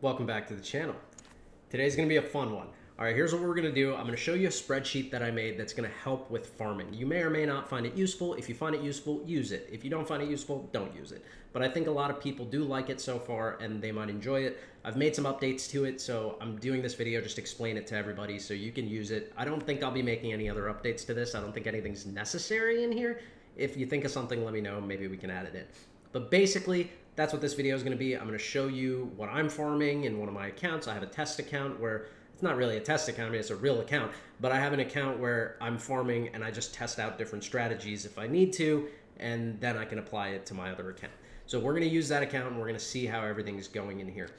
Welcome back to the channel. Today's going to be a fun one. All right, here's what we're going to do. I'm going to show you a spreadsheet that I made that's going to help with farming. You may or may not find it useful. If you find it useful, use it. If you don't find it useful, don't use it. But I think a lot of people do like it so far and they might enjoy it. I've made some updates to it, so I'm doing this video just to explain it to everybody so you can use it. I don't think I'll be making any other updates to this. I don't think anything's necessary in here. If you think of something, let me know. Maybe we can add it in. But basically, that's what this video is going to be. I'm going to show you what I'm farming in one of my accounts. I have a test account where it's not really a test account. I mean, it's a real account, but I have an account where I'm farming and I just test out different strategies if I need to, and then I can apply it to my other account. So we're going to use that account and we're going to see how everything's going in here.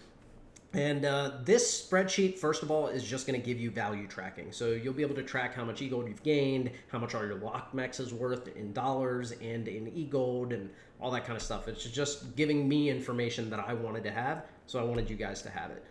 And this spreadsheet, first of all, is just going to give you value tracking. So you'll be able to track how much EGLD you've gained, how much are your locked MEXs worth in dollars and in EGLD and all that kind of stuff. It's just giving me information that I wanted to have, so I wanted you guys to have it.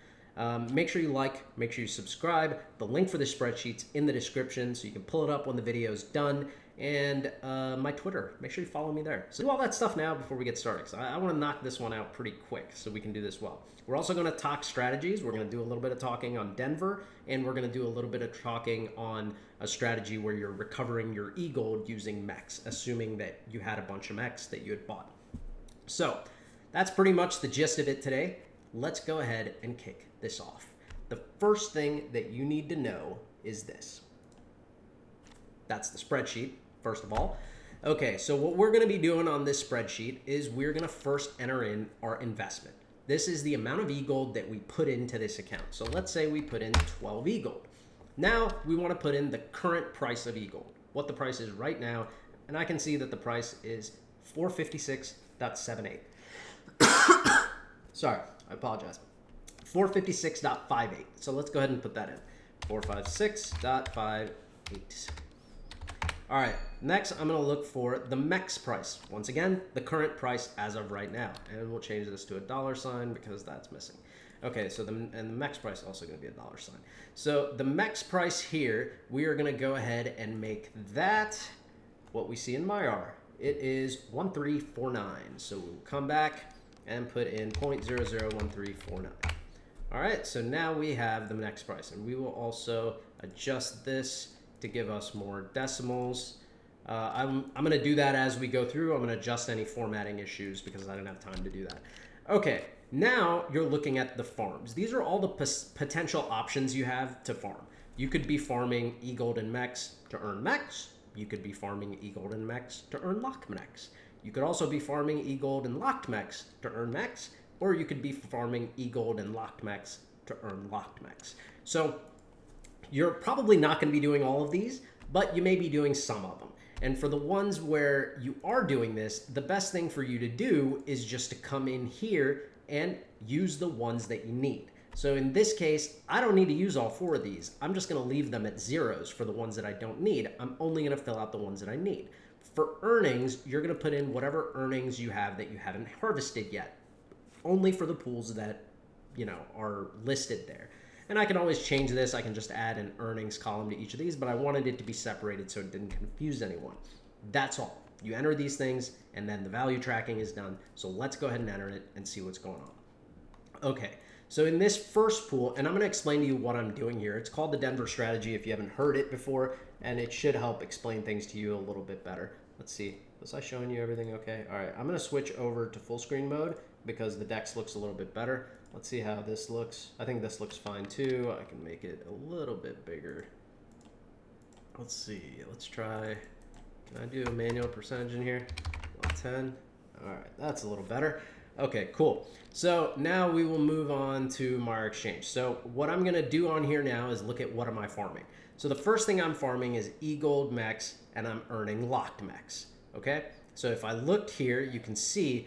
Make sure you like, make sure you subscribe. The link for this spreadsheet's in the description, so you can pull it up when the video is done. And my Twitter, make sure you follow me there. So do all that stuff now before we get started, because I want to knock this one out pretty quick so we can do this well. We're also going to talk strategies. We're going to do a little bit of talking on Denver, and we're going to do a little bit of talking on a strategy where you're recovering your EGLD using MEX, assuming that you had a bunch of MEX that you had bought. So that's pretty much the gist of it today. Let's go ahead and kick this off. The first thing that you need to know is this. That's the spreadsheet, first of all. Okay, so what we're going to be doing on this spreadsheet is we're going to first enter in our investment. This is the amount of EGLD that we put into this account. So let's say we put in 12 EGLD. Now we want to put in the current price of EGLD, what the price is right now, and I can see that the price is 456.78. Sorry, I apologize. 456.58. So let's go ahead and put that in. 456.58. All right, next I'm going to look for the MEX price. Once again, the current price as of right now. And we'll change this to a $sign because that's missing. Okay, so the MEX price is also going to be a $sign. So the MEX price here, we are going to go ahead and make that what we see in Maiar. It is 1349. So we'll come back and put in 0.001349. All right, so now we have the MEX price, and we will also adjust this to give us more decimals. I'm going to do that as we go through. I'm going to adjust any formatting issues because I didn't have time to do that. Okay, now you're looking at the farms. These are all the potential options you have to farm. You could be farming EGLD and MEX to earn MEX. You could be farming EGLD and MEX to earn locked MEX. You could also be farming EGLD and locked MEX to earn MEX, or you could be farming EGLD and locked MEX to earn locked MEX. So you're probably not going to be doing all of these, but you may be doing some of them. And for the ones where you are doing this, the best thing for you to do is just to come in here and use the ones that you need. So in this case, I don't need to use all 4 of these. I'm just going to leave them at zeros for the ones that I don't need. I'm only going to fill out the ones that I need. For earnings, you're going to put in whatever earnings you have that you haven't harvested yet, only for the pools that, you know, are listed there. And I can always change this. I can just add an earnings column to each of these, but I wanted it to be separated so it didn't confuse anyone. That's all. You enter these things, and then the value tracking is done. So let's go ahead and enter it and see what's going on. Okay, so in this first pool, and I'm going to explain to you what I'm doing here. It's called the Denver strategy if you haven't heard it before, and it should help explain things to you a little bit better. Let's see. Was I showing you everything okay? All right, I'm going to switch over to full screen mode because the DEX looks a little bit better. Let's see how this looks. I think this looks fine too. I can make it a little bit bigger. Let's see. Let's try. Can I do a manual percentage in here? 10. All right, that's a little better. Okay, cool. So now we will move on to Maiar Exchange. So what I'm going to do on here now is look at what am I farming. So the first thing I'm farming is EGLD MEX, and I'm earning locked MEX. Okay. So if I looked here, you can see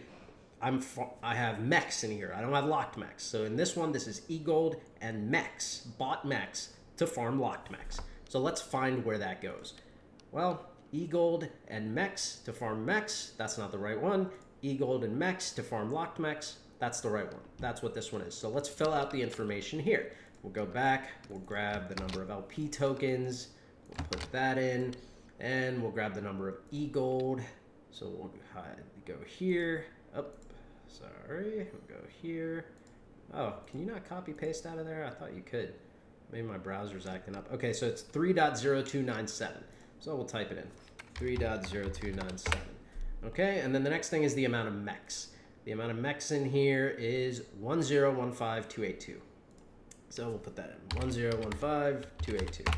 I have MEX in here. I don't have locked MEX. So in this one, this is EGLD and MEX, bought MEX to farm locked MEX. So let's find where that goes. Well, EGLD and MEX to farm MEX, that's not the right one. EGLD and MEX to farm locked MEX, that's the right one. That's what this one is. So let's fill out the information here. We'll go back, we'll grab the number of LP tokens, we'll put that in, and we'll grab the number of EGLD. So we'll go here. Sorry, we'll go here, Oh, can you not copy paste out of there? I thought you could. Maybe my browser's acting up. Okay, so it's 3.0297. So we'll type it in. 3.0297. Okay, and then the next thing is the amount of MEX. The amount of MEX in here is 1015282. So we'll put that in, 1015282.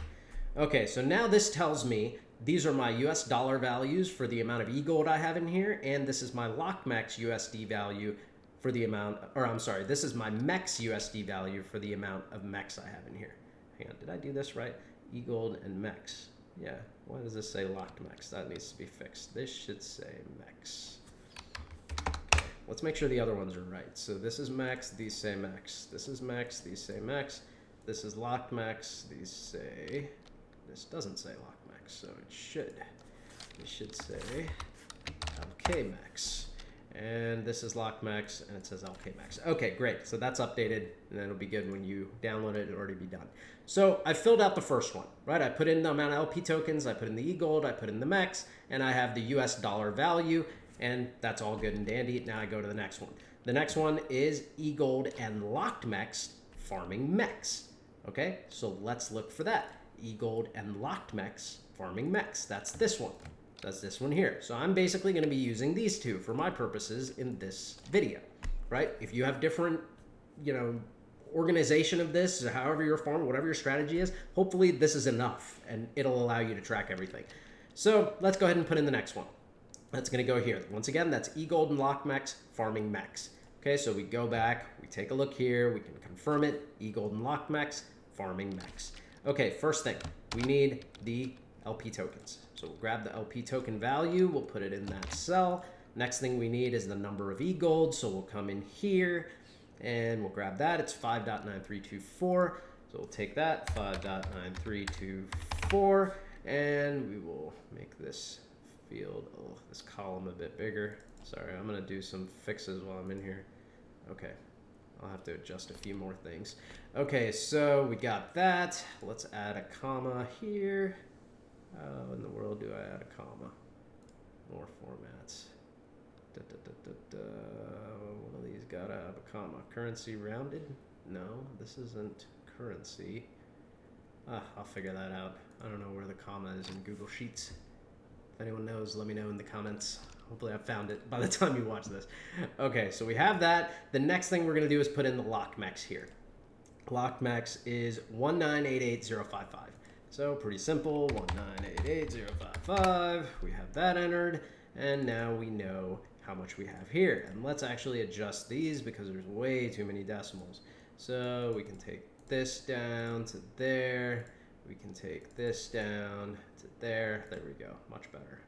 Okay, so now this tells me these are my US dollar values for the amount of EGLD I have in here, and this is my LockMex USD value for the amount, or I'm sorry, this is my MEX USD value for the amount of MEX I have in here. Hang on, did I do this right? EGLD and MEX. Yeah, why does this say LockMex? That needs to be fixed. This should say MEX. Okay, let's make sure the other ones are right. So this is MEX, these say MEX. This is MEX, these say MEX. This is LockMex, these say, this doesn't say LockMex, so it should. It should say LKMex. And this is LockMex, and it says LKMex. Okay, great. So that's updated, and then it'll be good when you download it. It'll already be done. So I filled out the first one, right? I put in the amount of LP tokens, I put in the EGLD, I put in the MEX, and I have the US dollar value, and that's all good and dandy. Now I go to the next one. The next one is EGLD and LockMex farming MEX. Okay, so let's look for that. EGLD and LockMex farming MEX. That's this one. That's this one here. So I'm basically going to be using these two for my purposes in this video, right? If you have different, organization of this, however your farm, whatever your strategy is, hopefully this is enough and it'll allow you to track everything. So let's go ahead and put in the next one. That's going to go here. Once again, that's EGLD and LockMex farming MEX. Okay, so we go back, we take a look here, we can confirm it, EGLD and LockMex farming MEX. Okay, first thing, we need the LP tokens. So we'll grab the LP token value, we'll put it in that cell. Next thing we need is the number of EGLD, so we'll come in here and we'll grab that. It's 5.9324, so we'll take that, 5.9324, and we will make this field, this column a bit bigger. Sorry, I'm gonna do some fixes while I'm in here. Okay, I'll have to adjust a few more things. Okay, so we got that. Let's add a comma here. How in the world do I add a comma? More formats. One of these gotta have a comma. Currency rounded? No, this isn't currency. I'll figure that out. I don't know where the comma is in Google Sheets. If anyone knows, let me know in the comments. Hopefully I found it by the time you watch this. Okay, so we have that. The next thing we're gonna do is put in the LockMex here. LockMex is 1988055. So pretty simple, 1988055. We have that entered, and now we know how much we have here. And let's actually adjust these because there's way too many decimals. So we can take this down to there. We can take this down to there. There we go, much better.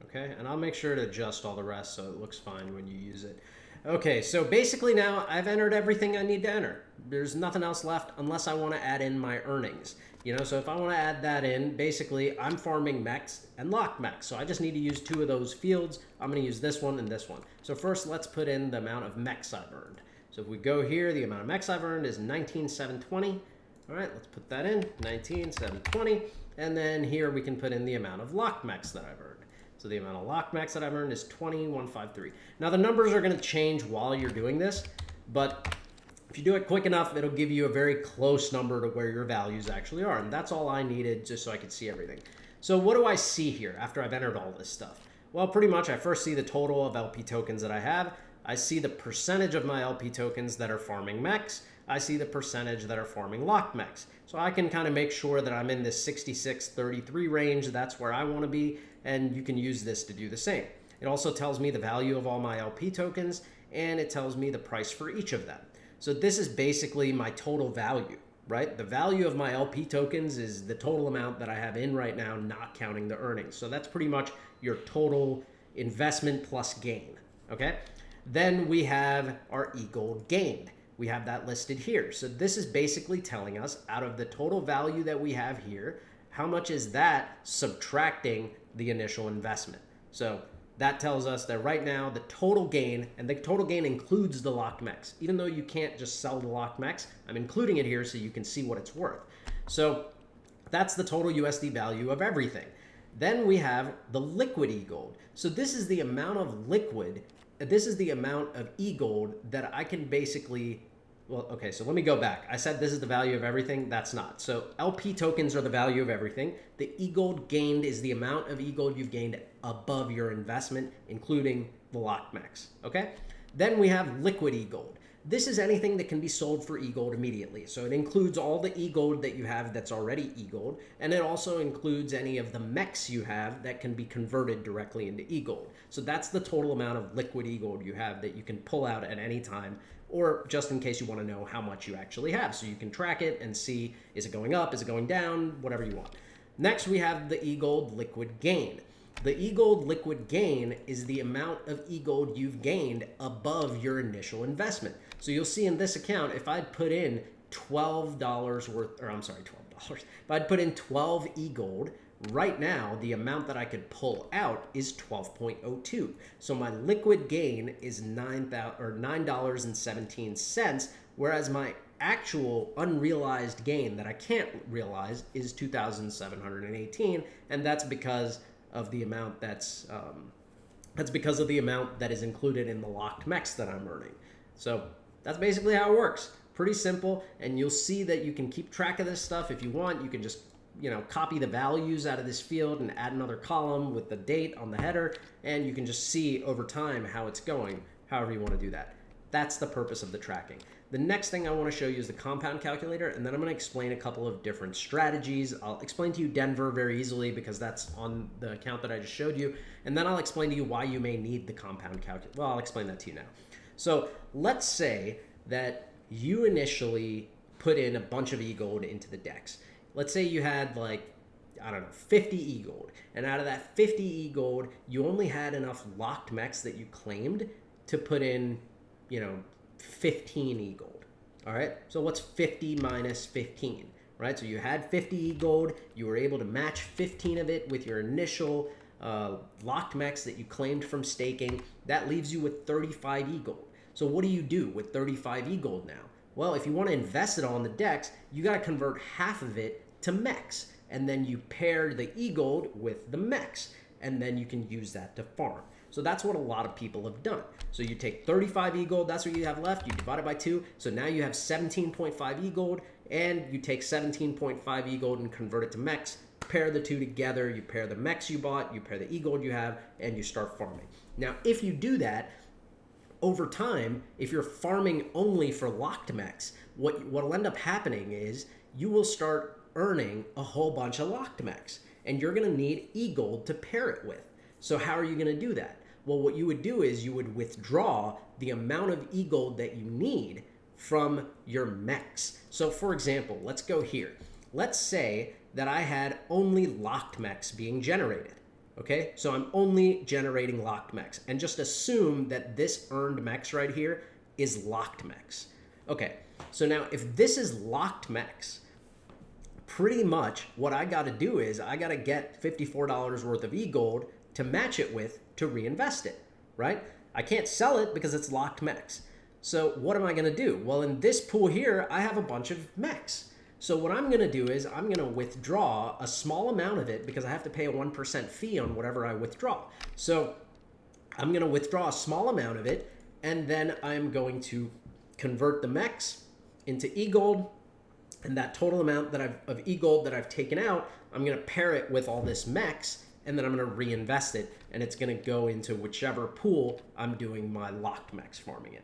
Okay, and I'll make sure to adjust all the rest so it looks fine when you use it. Okay, so basically now I've entered everything I need to enter. There's nothing else left unless I want to add in my earnings. So if I want to add that in, basically I'm farming MEX and LockMex. So I just need to use two of those fields. I'm going to use this one and this one. So first let's put in the amount of MEX I've earned. So if we go here, the amount of MEX I've earned is 19,720. All right, let's put that in, 19,720. And then here we can put in the amount of LockMex that I've earned. So the amount of LockMex that I've earned is 2153. Now the numbers are going to change while you're doing this, but if you do it quick enough, it'll give you a very close number to where your values actually are. And that's all I needed just so I could see everything. So what do I see here after I've entered all this stuff? Well, pretty much I first see the total of LP tokens that I have. I see the percentage of my LP tokens that are farming MEX. I see the percentage that are farming LockMex. So I can kind of make sure that I'm in this 66-33 range. That's where I want to be. And you can use this to do the same. It also tells me the value of all my LP tokens, and it tells me the price for each of them. So this is basically my total value, right? The value of my LP tokens is the total amount that I have in right now, not counting the earnings. So that's pretty much your total investment plus gain, okay? Then we have our EGLD gain. We have that listed here. So this is basically telling us out of the total value that we have here, how much is that subtracting the initial investment? So that tells us that right now the total gain, and the total gain includes the LockMex. Even though you can't just sell the LockMex, I'm including it here so you can see what it's worth. So that's the total USD value of everything. Then we have the Liquidy Gold. So this is the amount of liquid, this is the amount of EGLD that I can basically well, okay, so let me go back. I said this is the value of everything. That's not. So LP tokens are the value of everything. The EGLD gained is the amount of EGLD you've gained above your investment, including the locked MEX. Okay? Then we have Liquidy Gold. This is anything that can be sold for EGLD immediately. So it includes all the EGLD that you have that's already EGLD, and it also includes any of the MEX you have that can be converted directly into EGLD. So that's the total amount of liquid EGLD you have that you can pull out at any time, or just in case you want to know how much you actually have. So you can track it and see, is it going up, is it going down, whatever you want. Next, we have the EGLD liquid gain. The EGLD liquid gain is the amount of EGLD you've gained above your initial investment. So you'll see in this account, if I'd put in $12 worth, or I'm sorry, $12. If I'd put in 12 EGLD, right now, the amount that I could pull out is 12.02. So my liquid gain is $9.17, whereas my actual unrealized gain that I can't realize is 2,718, and that's because of the amount that's because of the amount that is included in the locked MEX that I'm earning. So that's basically how it works. Pretty simple, and you'll see that you can keep track of this stuff if you want. You can just copy the values out of this field and add another column with the date on the header, and you can just see over time how it's going, however you want to do that. That's the purpose of the tracking. The next thing I want to show you is the compound calculator, and then I'm going to explain a couple of different strategies. I'll explain to you Denver very easily because that's on the account that I just showed you, and then I'll explain to you why you may need the compound calculator. Well, I'll explain that to you now. So let's say that you initially put in a bunch of EGLD into the DEX. Let's say you had 50 EGLD, and out of that 50 EGLD, you only had enough locked MEX that you claimed to put in, 15 EGLD. All right, so what's 50 minus 15, right? So you had 50 EGLD, you were able to match 15 of it with your initial locked MEX that you claimed from staking. That leaves you with 35 EGLD. So what do you do with 35 EGLD now? Well, if you want to invest it all in the DEX, you got to convert half of it to MEX, and then you pair the EGLD with the MEX, and then you can use that to farm. So that's what a lot of people have done. So you take 35 EGLD, that's what you have left, you divide it by 2, so now you have 17.5 EGLD, and you take 17.5 EGLD and convert it to MEX, pair the two together, you pair the MEX you bought, you pair the EGLD you have, and you start farming. Now, if you do that, over time, if you're farming only for locked MEX, what'll end up happening is you will start earning a whole bunch of locked MEX, and you're going to need EGLD to pair it with. So how are you going to do that? Well, what you would do is you would withdraw the amount of EGLD that you need from your MEX. So for example, let's go here. Let's say that I had only locked MEX being generated. Okay, so I'm only generating locked MEX, and just assume that this earned MEX right here is locked MEX. Okay, so now if this is locked MEX, pretty much what I got to do is I got to get $54 worth of EGLD to match it with to reinvest it, right? I can't sell it because it's locked MEX. So what am I going to do? Well, in this pool here, I have a bunch of MEX. So what I'm going to do is I'm going to withdraw a small amount of it because I have to pay a 1% fee on whatever I withdraw. So I'm going to withdraw a small amount of it, and then I'm going to convert the MEX into EGLD, and that total amount of EGLD that I've taken out, I'm going to pair it with all this MEX, and then I'm going to reinvest it, and it's going to go into whichever pool I'm doing my locked MEX farming in.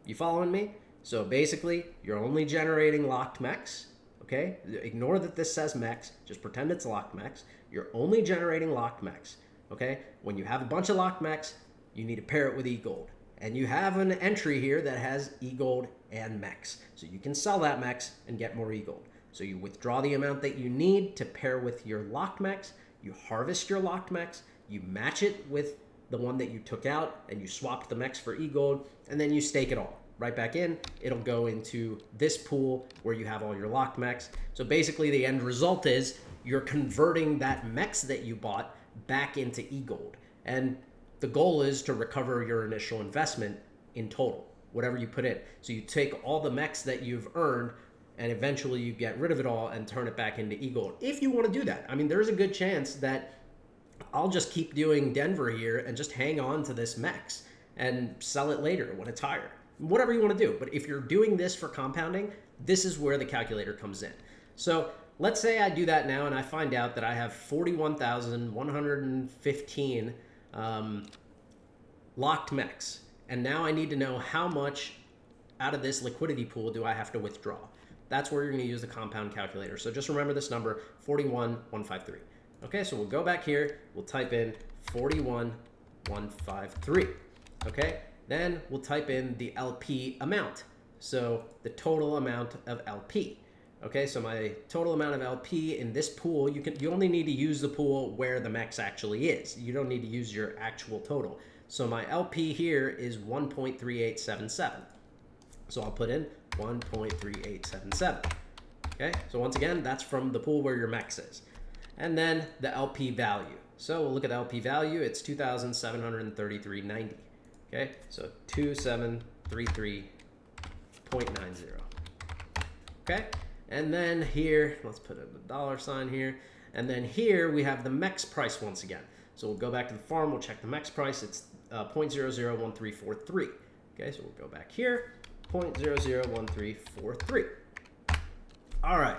You following me? So basically, you're only generating locked MEX, okay? Ignore that this says MEX, just pretend it's locked MEX. You're only generating locked MEX, okay? When you have a bunch of locked MEX, you need to pair it with EGLD. And you have an entry here that has EGLD and MEX. So you can sell that MEX and get more EGLD. So you withdraw the amount that you need to pair with your locked MEX, you harvest your locked MEX, you match it with the one that you took out, and you swapped the MEX for EGLD, and then you stake it all right back in. It'll go into this pool where you have all your locked MEX. So basically the end result is you're converting that MEX that you bought back into EGLD. And the goal is to recover your initial investment in total, whatever you put in. So you take all the MEX that you've earned, and eventually you get rid of it all and turn it back into EGLD. If you want to do that, I mean, there's a good chance that I'll just keep doing Denver here and just hang on to this MEX and sell it later when it's higher. whatever you want to do. But if you're doing this for compounding, this is where the calculator comes in. So let's say I do that now and I find out that I have 41,115 locked MEX. And now I need to know how much out of this liquidity pool do I have to withdraw. That's where you're going to use the compound calculator. So just remember this number, 41,153. Okay, so we'll go back here. We'll type in 41,153. Okay, then we'll type in the LP amount. So the total amount of LP. Okay, so my total amount of LP in this pool, you only need to use the pool where the MEX actually is. You don't need to use your actual total. So my LP here is 1.3877. So I'll put in 1.3877. Okay, so once again, that's from the pool where your MEX is. And then the LP value. So we'll look at the LP value. It's 2,733.90. Okay, so 2733.90. Okay, and then here, let's put a dollar sign here. And then here we have the MEX price once again. So we'll go back to the farm, we'll check the MEX price. It's 0.001343. Okay, so we'll go back here, 0.001343. All right,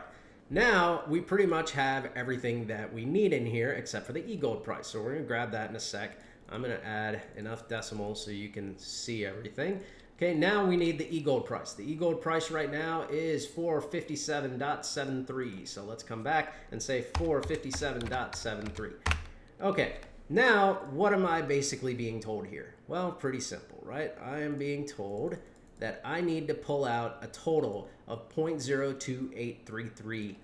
now we pretty much have everything that we need in here except for the EGLD price. So we're gonna grab that in a sec. I'm gonna add enough decimals so you can see everything. Okay, now we need the EGLD price. The EGLD price right now is 457.73. So let's come back and say 457.73. Okay, now what am I basically being told here? Well, pretty simple, right? I am being told that I need to pull out a total of 0.02833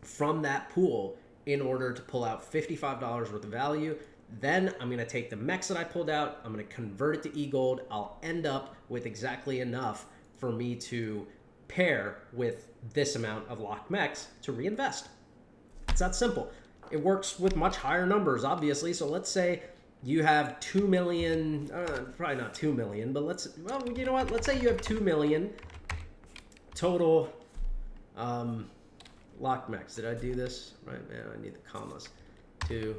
from that pool in order to pull out $55 worth of value. Then I'm going to take the MEX that I pulled out, I'm going to convert it to EGLD. I'll end up with exactly enough for me to pair with this amount of locked MEX to reinvest. It's that simple. It works with much higher numbers, obviously. So let's say you have 2 million, probably not 2 million, but well, you know what? Let's say you have 2 million total locked MEX. Did I do this? Right, man, I need the commas. 1, 2,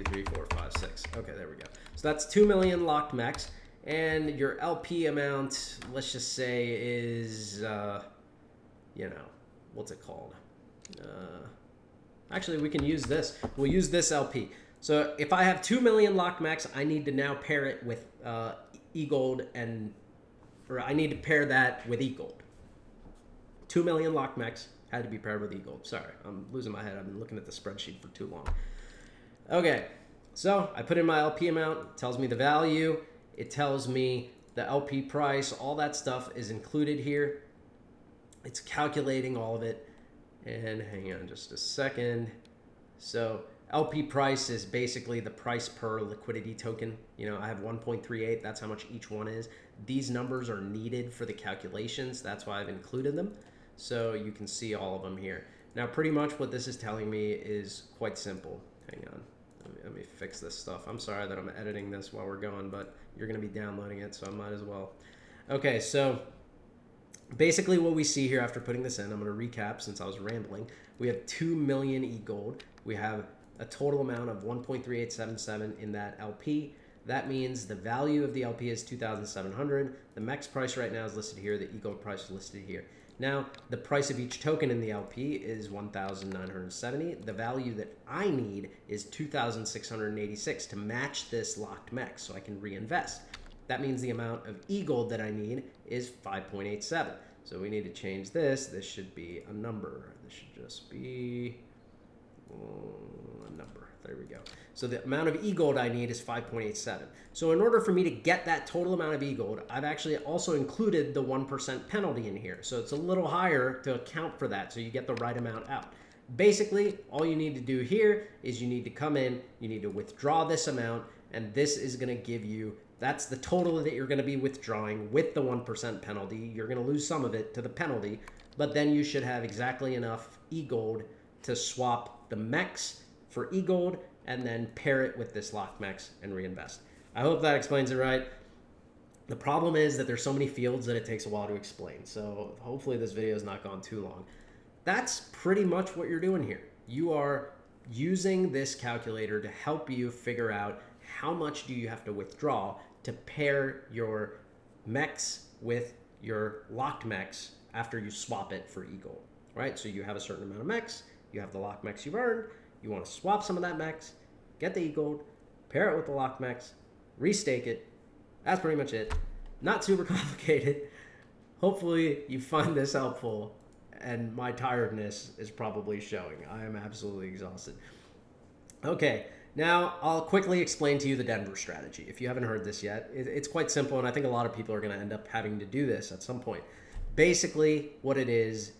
3, 4, 5, 6. Okay, there we go. So that's 2 million locked MEX, and your LP amount, let's just say, is, you know, what's it called? Actually, we can use this. We'll use this LP. So if I have 2 million locked MEX, I need to now pair it with EGLD, or I need to pair that with EGLD. 2 million locked MEX had to be paired with EGLD. Sorry, I'm losing my head. I've been looking at the spreadsheet for too long. Okay, so I put in my LP amount, it tells me the value, it tells me the LP price, all that stuff is included here. It's calculating all of it. And hang on just a second. So LP price is basically the price per liquidity token. You know, I have 1.38, that's how much each one is. These numbers are needed for the calculations, that's why I've included them. So you can see all of them here. Now pretty much what this is telling me is quite simple. Hang on, let me fix this stuff. I'm sorry that I'm editing this while we're going, but you're gonna be downloading it, so I might as well. Okay, so basically what we see here after putting this in, I'm going to recap since I was rambling. We have 2 million EGLD. We have a total amount of 1.3877 in that LP. That means the value of the LP is 2,700. The MEX price right now is listed here. The EGLD price is listed here. Now, the price of each token in the LP is 1,970. The value that I need is 2,686 to match this locked MEX so I can reinvest. That means the amount of EGLD that I need is 5.87. So we need to change this. This should be a number. This should just be a number. There we go. So the amount of EGLD I need is 5.87. So in order for me to get that total amount of EGLD, I've actually also included the 1% penalty in here. So it's a little higher to account for that so you get the right amount out. Basically, all you need to do here is you need to come in, you need to withdraw this amount, and this is going to give you, that's the total that you're going to be withdrawing with the 1% penalty. You're going to lose some of it to the penalty, but then you should have exactly enough EGLD to swap the MEX for EGLD and then pair it with this locked MEX and reinvest. I hope that explains it right. The problem is that there's so many fields that it takes a while to explain. So hopefully this video has not gone too long. That's pretty much what you're doing here. You are using this calculator to help you figure out how much do you have to withdraw to pair your MEX with your locked MEX after you swap it for EGLD, right? So you have a certain amount of MEX, you have the locked MEX you've earned, you want to swap some of that MEX, get the EGLD, pair it with the locked MEX, restake it. That's pretty much it. Not super complicated. Hopefully you find this helpful, and my tiredness is probably showing. I am absolutely exhausted. Okay, now I'll quickly explain to you the Denver strategy. If you haven't heard this yet, it's quite simple, and I think a lot of people are going to end up having to do this at some point. Basically, what it is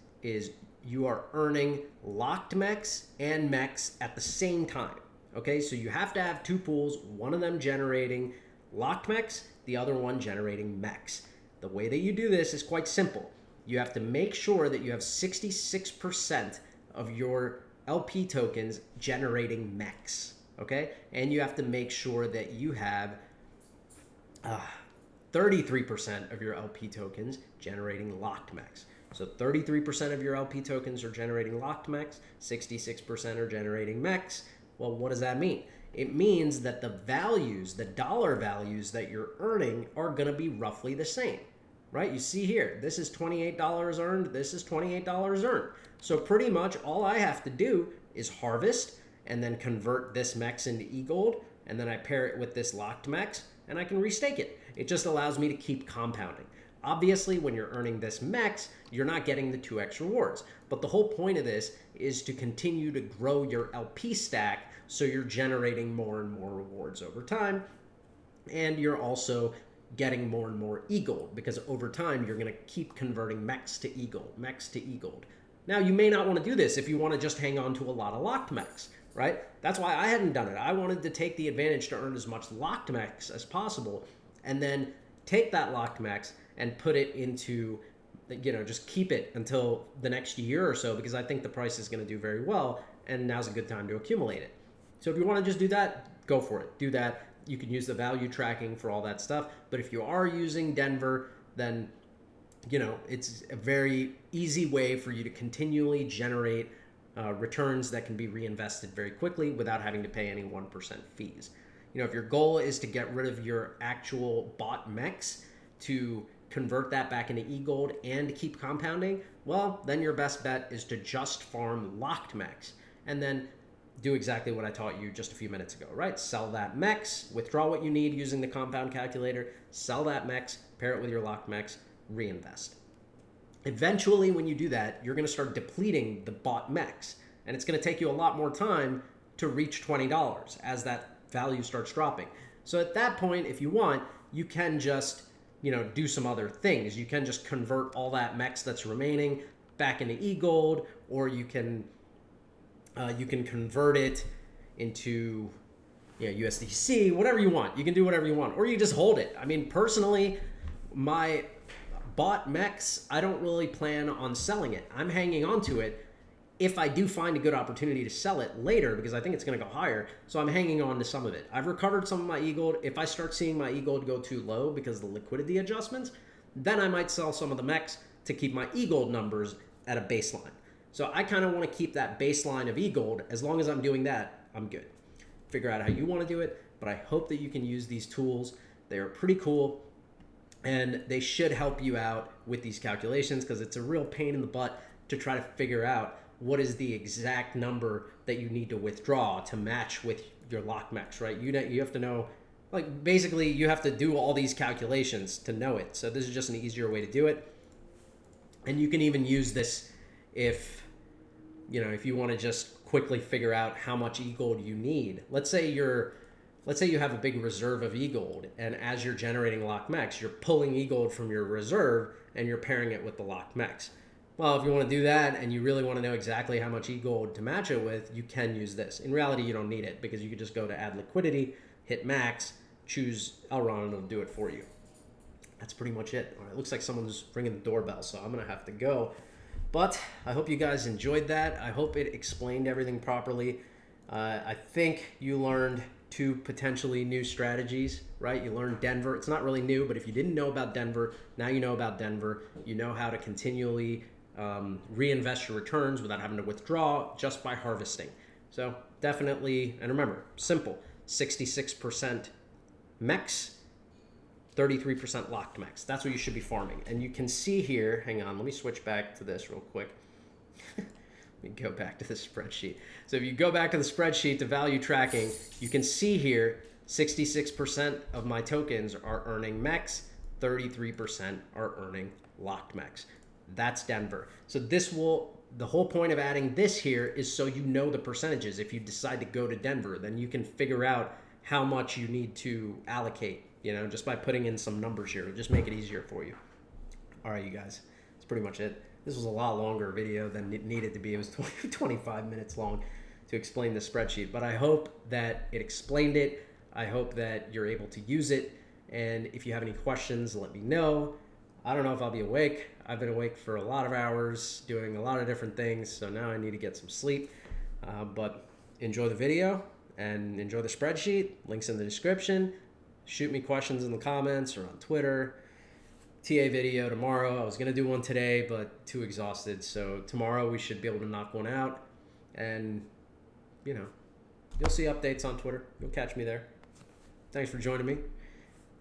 you are earning locked MEX and MEX at the same time. Okay, so you have to have two pools, one of them generating locked MEX, the other one generating MEX. The way that you do this is quite simple. You have to make sure that you have 66% of your LP tokens generating MEX, okay? And you have to make sure that you have 33% of your LP tokens generating locked MEX. So 33% of your LP tokens are generating locked MEX, 66% are generating MEX. Well, what does that mean? It means that the values, the dollar values that you're earning are going to be roughly the same, right? You see here, this is $28 earned, this is $28 earned. So pretty much all I have to do is harvest and then convert this MEX into EGLD, and then I pair it with this locked MEX, and I can restake it. It just allows me to keep compounding. Obviously, when you're earning this MEX, you're not getting the 2x rewards. But the whole point of this is to continue to grow your LP stack so you're generating more and more rewards over time. And you're also getting more and more EGLD, because over time, you're going to keep converting MEX to EGLD, MEX to EGLD. Now, you may not want to do this if you want to just hang on to a lot of locked MEX, right? That's why I hadn't done it. I wanted to take the advantage to earn as much locked MEX as possible, and then take that locked MEX and put it into, just keep it until the next year or so, because I think the price is going to do very well, and now's a good time to accumulate it. So if you want to just do that, go for it. Do that. You can use the value tracking for all that stuff. But if you are using Denver, then it's a very easy way for you to continually generate returns that can be reinvested very quickly without having to pay any 1% fees. If your goal is to get rid of your actual bought MEX to convert that back into EGLD and keep compounding, well, then your best bet is to just farm locked MEX and then do exactly what I taught you just a few minutes ago, right? Sell that MEX, withdraw what you need using the compound calculator, sell that MEX, pair it with your locked MEX, reinvest. Eventually, when you do that, you're going to start depleting the bought MEX, and it's going to take you a lot more time to reach $20 as that value starts dropping. So at that point, if you want, you can just do some other things. You can just convert all that MEX that's remaining back into EGLD, or you can convert it into USDC, whatever you want. You can do whatever you want, or you just hold it. I mean, personally, my bought MEX, I don't really plan on selling it. I'm hanging on to it if I do find a good opportunity to sell it later, because I think it's going to go higher. So I'm hanging on to some of it. I've recovered some of my EGLD. If I start seeing my EGLD go too low because of the liquidity adjustments, then I might sell some of the MEX to keep my EGLD numbers at a baseline. So I kind of want to keep that baseline of EGLD. As long as I'm doing that, I'm good. Figure out how you want to do it, but I hope that you can use these tools. They are pretty cool, and they should help you out with these calculations, because it's a real pain in the butt to try to figure out what is the exact number that you need to withdraw to match with your locked MEX, right? You have to know, basically you have to do all these calculations to know it. So this is just an easier way to do it. And you can even use this if you want to just quickly figure out how much EGLD you need. Let's say you have a big reserve of EGLD, and as you're generating locked MEX, you're pulling EGLD from your reserve and you're pairing it with the locked MEX. Well, if you want to do that and you really want to know exactly how much EGLD to match it with, you can use this. In reality, you don't need it, because you could just go to add liquidity, hit max, choose Elrond, and it'll do it for you. That's pretty much it. All right, looks like someone's ringing the doorbell, so I'm going to have to go. But I hope you guys enjoyed that. I hope it explained everything properly. I think you learned 2 potentially new strategies, right? You learned Denver. It's not really new, but if you didn't know about Denver, now you know about Denver. You know how to continually reinvest your returns without having to withdraw just by harvesting. So definitely, and remember, simple, 66% MEX, 33% locked MEX. That's what you should be farming. And you can see here, hang on, let me switch back to this real quick. Let me go back to the spreadsheet. So if you go back to the spreadsheet to value tracking, you can see here 66% of my tokens are earning MEX, 33% are earning locked MEX. That's Denver. So the whole point of adding this here is so you know the percentages. If you decide to go to Denver, then you can figure out how much you need to allocate, just by putting in some numbers here. It'll just make it easier for you. All right, you guys, that's pretty much it. This was a lot longer video than it needed to be. It was 25 minutes long to explain the spreadsheet, but I hope that it explained it. I hope that you're able to use it. And if you have any questions, let me know. I don't know if I'll be awake. I've been awake for a lot of hours doing a lot of different things, so now I need to get some sleep. But enjoy the video and enjoy the spreadsheet. Links in the description. Shoot me questions in the comments or on Twitter. TA video tomorrow. I was going to do one today, but too exhausted. So tomorrow we should be able to knock one out. And, you'll see updates on Twitter. You'll catch me there. Thanks for joining me.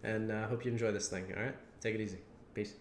And I hope you enjoy this thing. All right? Take it easy. Peace.